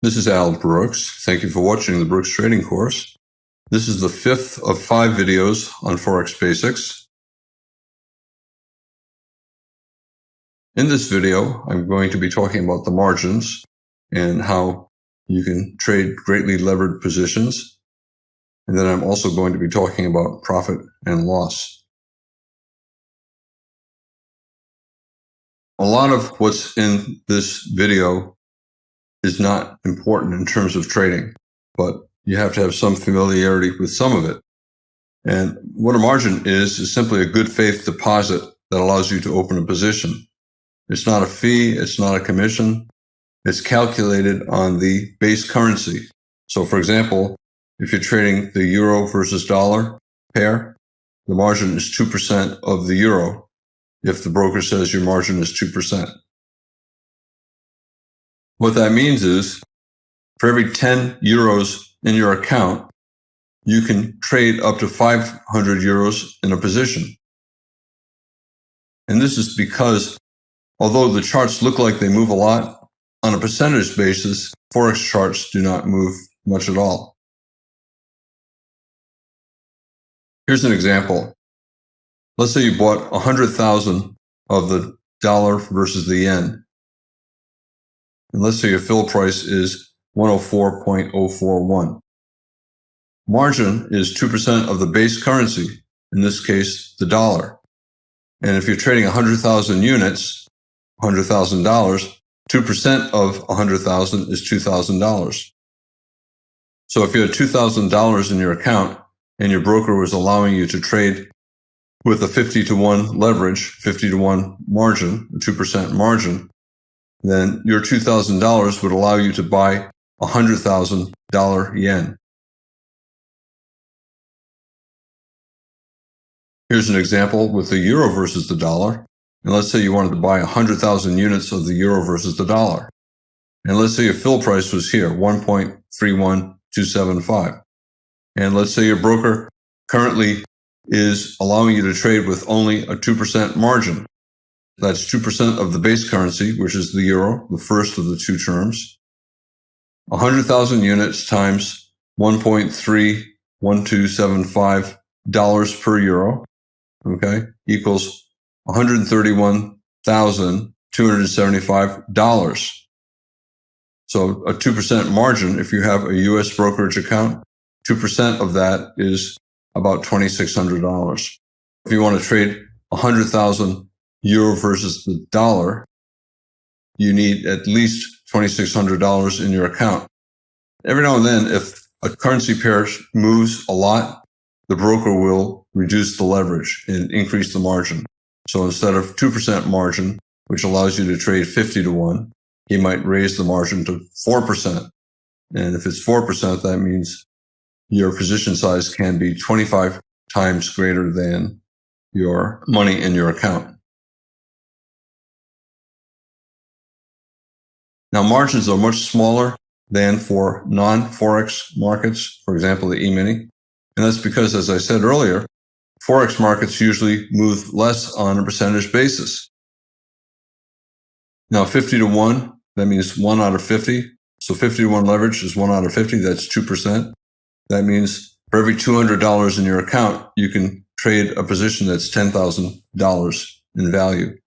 This is Brooks. Thank you for watching the Brooks Trading course. This is the 5th of 5 videos on Forex Basics. In this video, I'm going to be talking about the margins and how you can trade greatly levered positions. And then I'm also going to be talking about profit and loss. A lot of what's in this video is not important in terms of trading, but you have to have some familiarity with some of it. And what a margin is simply a good faith deposit that allows you to open a position. It's not a fee, it's not a commission. It's calculated on the base currency. So for example, if you're trading the euro versus dollar pair, the margin is 2% of the euro if the broker says your margin is 2%. What that means is, for every 10 euros in your account, you can trade up to 500 euros in a position. And this is because, although the charts look like they move a lot, on a percentage basis, Forex charts do not move much at all. Here's an example. Let's say you bought 100,000 of the dollar versus the yen. And let's say your fill price is 104.041. Margin is 2% of the base currency, in this case, the dollar. And if you're trading 100,000 units, $100,000, 2% of 100,000 is $2,000. So if you had $2,000 in your account and your broker was allowing you to trade with a 50-to-1 leverage, 50-to-1 margin, a 2% margin, then your $2,000 would allow you to buy $100,000 yen. Here's an example with the euro versus the dollar. And let's say you wanted to buy 100,000 units of the euro versus the dollar. And let's say your fill price was here, 1.31275. And let's say your broker currently is allowing you to trade with only a 2% margin. That's 2% of the base currency, which is the euro, the first of the two terms. 100,000 units times 1.31275 dollars per euro, okay, equals $131,275. So a 2% margin, if you have a U.S. brokerage account, 2% of that is about $2,600. If you want to trade 100,000 euro versus the dollar, you need at least $2,600 in your account. Every now and then, if a currency pair moves a lot, the broker will reduce the leverage and increase the margin. So instead of 2% margin, which allows you to trade 50-to-1, he might raise the margin to 4%. And if it's 4%, that means your position size can be 25 times greater than your money in your account. Now, margins are much smaller than for non-Forex markets, for example, the E-mini. And that's because, as I said earlier, Forex markets usually move less on a percentage basis. Now, 50-to-1, that means 1 out of 50. So 50-to-1 leverage is 1 out of 50, that's 2%. That means for every $200 in your account, you can trade a position that's $10,000 in value.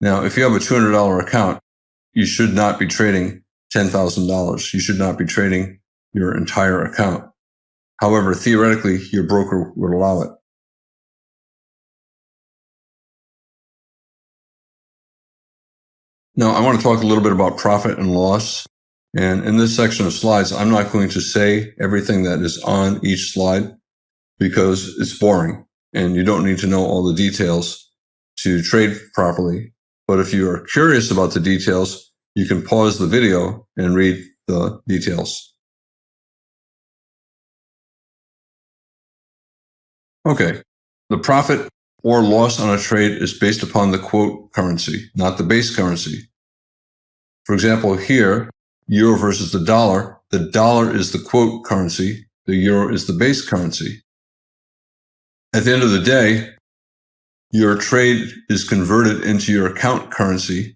Now, if you have a $200 account, you should not be trading $10,000. You should not be trading your entire account. However, theoretically, your broker would allow it. Now, I want to talk a little bit about profit and loss. And in this section of slides, I'm not going to say everything that is on each slide because it's boring and you don't need to know all the details to trade properly. But if you are curious about the details, you can pause the video and read the details. Okay, the profit or loss on a trade is based upon the quote currency, not the base currency. For example, here, euro versus the dollar is the quote currency, the euro is the base currency. At the end of the day, your trade is converted into your account currency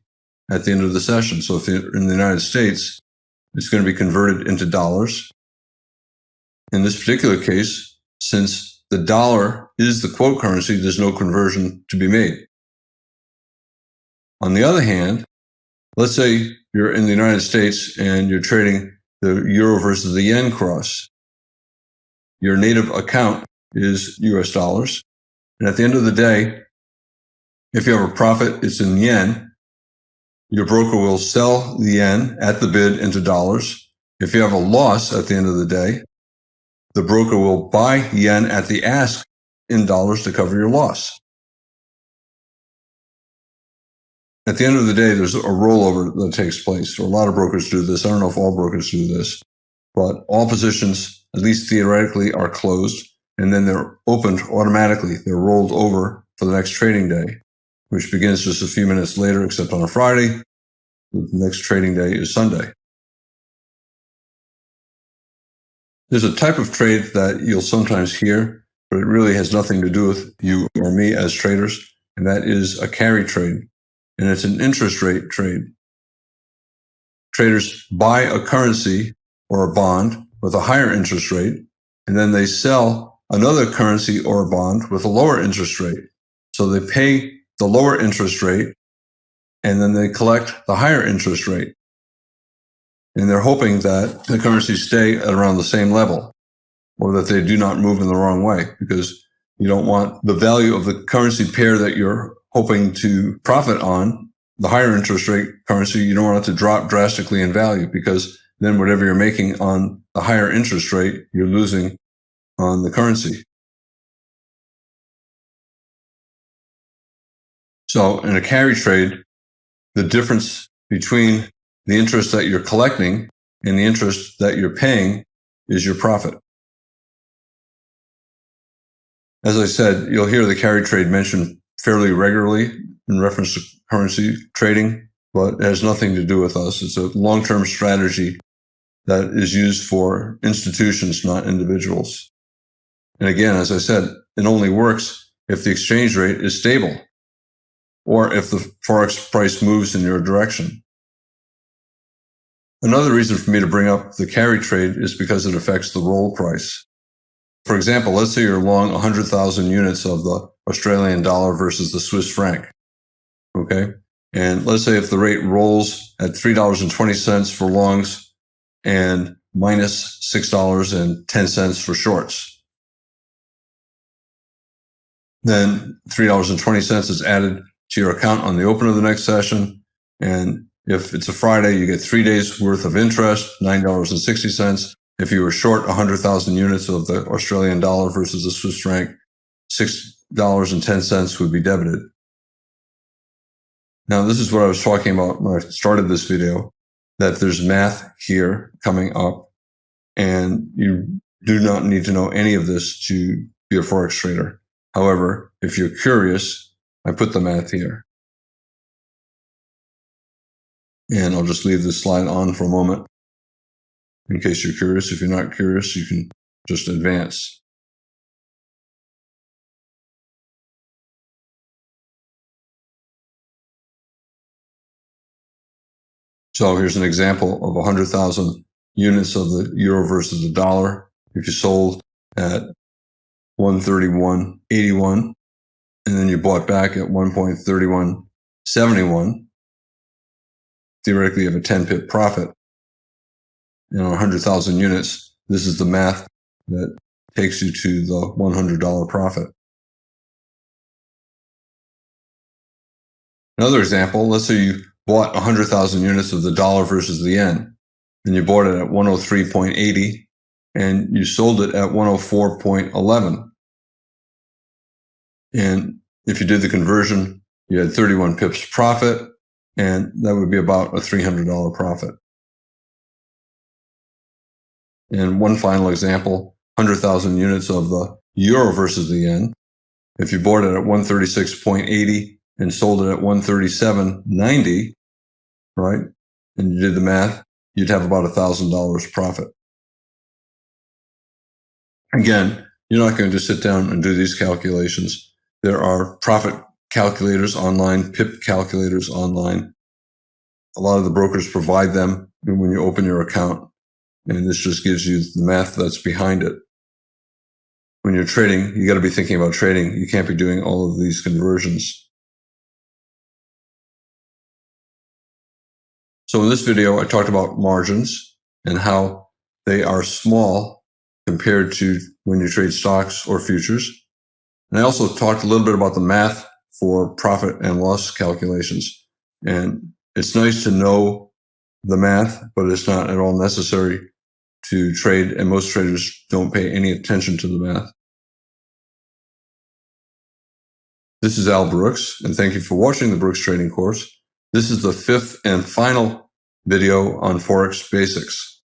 at the end of the session. So if you're in the United States it's going to be converted into dollars. In this particular case, since the dollar is the quote currency, there's no conversion to be made. On the other hand, let's say you're in the United States and you're trading the euro versus the yen cross. Your native account is US dollars. And at the end of the day, if you have a profit, it's in yen. Your broker will sell the yen at the bid into dollars. If you have a loss at the end of the day, the broker will buy yen at the ask in dollars to cover your loss. At the end of the day, there's a rollover that takes place. So a lot of brokers do this. I don't know if all brokers do this, but all positions, at least theoretically, are closed, and then they're opened automatically. They're rolled over for the next trading day, which begins just a few minutes later, except on a Friday. The next trading day is Sunday. There's a type of trade that you'll sometimes hear, but it really has nothing to do with you or me as traders, and that is a carry trade. And it's an interest rate trade. Traders buy a currency or a bond with a higher interest rate, and then they sell another currency or a bond with a lower interest rate. So they pay the lower interest rate, and then they collect the higher interest rate. And they're hoping that the currencies stay at around the same level, or that they do not move in the wrong way, because you don't want the value of the currency pair that you're hoping to profit on, the higher interest rate currency, you don't want it to drop drastically in value, because then whatever you're making on the higher interest rate, you're losing on the currency. So in a carry trade, the difference between the interest that you're collecting and the interest that you're paying is your profit. As I said, you'll hear the carry trade mentioned fairly regularly in reference to currency trading, but it has nothing to do with us. It's a long-term strategy that is used for institutions, not individuals. And again, as I said, it only works if the exchange rate is stable or if the Forex price moves in your direction. Another reason for me to bring up the carry trade is because it affects the roll price. For example, let's say you're long 100,000 units of the Australian dollar versus the Swiss franc. Okay. And let's say if the rate rolls at $3.20 for longs and minus $6.10 for shorts, then $3.20 is added to your account on the open of the next session. And if it's a Friday, you get 3 days worth of interest, $9.60. If you were short 100,000 units of the Australian dollar versus the Swiss franc, $6.10 would be debited. Now, this is what I was talking about when I started this video, that there's math here coming up, and you do not need to know any of this to be a Forex trader. However, if you're curious, I put the math here. And I'll just leave this slide on for a moment in case you're curious. If you're not curious, you can just advance. So here's an example of 100,000 units of the euro versus the dollar. If you sold at 131.81 and then you bought back at 1.3171, theoretically you have a 10 pip profit. And on 100,000 units, this is the math that takes you to the $100 profit. Another example, let's say you bought 100,000 units of the dollar versus the yen, and you bought it at 103.80, and you sold it at 104.11. And if you did the conversion, you had 31 pips profit, and that would be about a $300 profit. And one final example, 100,000 units of the euro versus the yen. If you bought it at 136.80 and sold it at 137.90, right, and you did the math, you'd have about $1,000 profit. Again, you're not going to sit down and do these calculations. There are profit calculators online, PIP calculators online. A lot of the brokers provide them when you open your account, and this just gives you the math that's behind it. When you're trading, you got to be thinking about trading. You can't be doing all of these conversions. So in this video, I talked about margins and how they are small compared to when you trade stocks or futures. And I also talked a little bit about the math for profit and loss calculations. And it's nice to know the math, but it's not at all necessary to trade, and most traders don't pay any attention to the math. This is Al Brooks, and thank you for watching the Brooks Trading course. This is the 5th and final video on Forex Basics.